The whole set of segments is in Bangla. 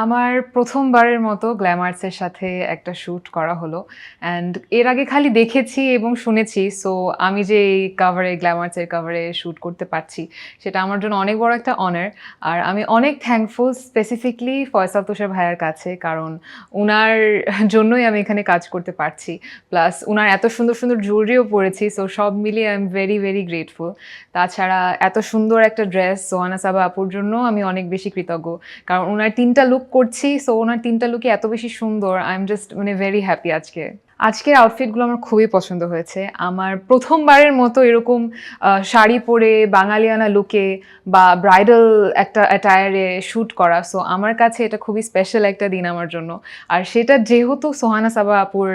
আমার প্রথমবারের মতো গ্ল্যামার্সের সাথে একটা শ্যুট করা হলো। অ্যান্ড এর আগে খালি দেখেছি এবং শুনেছি। সো আমি যে এই গ্ল্যামার্সের কভারে শ্যুট করতে পারছি, সেটা আমার জন্য অনেক বড় একটা অনার। আর আমি অনেক থ্যাঙ্কফুল স্পেসিফিকলি ফয়সাল তুষার ভাইয়ার কাছে। কারণ উনার জন্যই আমি এখানে কাজ করতে পারছি। প্লাস উনার এত সুন্দর, সুন্দর জুয়েলারিও পড়েছি। সো সব মিলিয়ে I am very, very grateful. তাছাড়া এত সুন্দর একটা ড্রেস সোহানা সাবা আপুর জন্য আমি অনেক বেশি কৃতজ্ঞ। কারণ উনার ৩ টা লুক করছি, সো উনার ৩ টা লুকই এত বেশি সুন্দর। I am just very happy আজকে। আজকের আউটফিটগুলো আমার খুবই পছন্দ হয়েছে। আমার প্রথমবারের মতো এরকম শাড়ি পরে বাঙালিয়ানা লুকে বা ব্রাইডাল একটা অ্যাটায়ারে শ্যুট করা। সো আমার কাছে এটা খুবই স্পেশাল একটা দিন আমার জন্য। আর সেটা যেহেতু সোহানা সাবা আপুর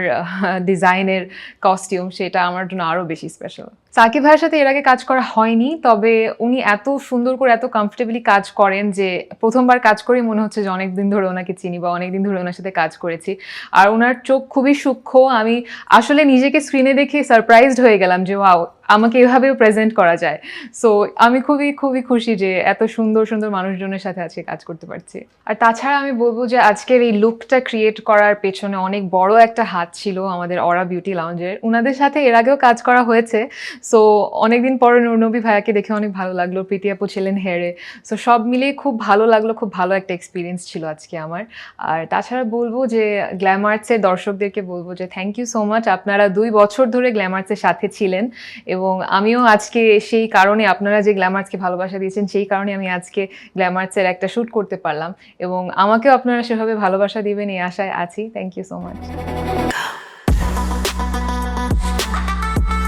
ডিজাইনের কস্টিউম, সেটা আমার জন্য আরও বেশি স্পেশাল। সাকিব ভাইয়ের সাথে এর আগে কাজ করা হয়নি, তবে উনি এত সুন্দর করে এত কমফোর্টেবলি কাজ করেন যে প্রথমবার কাজ করেই মনে হচ্ছে যে অনেক দিন ধরে ওনাকে চিনি বা অনেক দিন ধরে ওনার সাথে কাজ করেছি। আর ওনার চোখ খুবই সূক্ষ্ম। আমি আসলে নিজেকে স্ক্রিনে দেখে সারপ্রাইজড হয়ে গেলাম যে ওয়াও, আমাকে এভাবেও প্রেজেন্ট করা যায়। সো আমি খুবই খুবই খুশি যে এত সুন্দর সুন্দর মানুষজনের সাথে আজকে কাজ করতে পারছি। আর তাছাড়া আমি বলবো যে আজকের এই লুকটা ক্রিয়েট করার পেছনে অনেক বড় একটা হাত ছিল আমাদের অরা বিউটি লাউঞ্জের। ওনাদের সাথে এর আগেও কাজ করা হয়েছে। সো অনেকদিন পরে নূরনবী ভাইয়াকে দেখে অনেক ভালো লাগলো। প্রীতি আপু ছিলেন হেয়ারে। সো সব মিলিয়ে খুব ভালো লাগলো, খুব ভালো একটা এক্সপিরিয়েন্স ছিল আজকে আমার। আর তাছাড়া বলবো যে গ্ল্যামার্সের দর্শকদেরকে বলবো যে থ্যাংক ইউ সো মাচ। আপনারা ২ বছর ধরে গ্ল্যামার্সের সাথে ছিলেন এবং আমিও আজকে সেই কারণে, আপনারা যে গ্ল্যামার্সকে ভালোবাসা দিয়েছেন সেই কারণে আমি আজকে গ্ল্যামার্সের একটা শ্যুট করতে পারলাম এবং আমাকেও আপনারা সেভাবে ভালোবাসা দিবেন এই আশায় আছি। Thank you so much.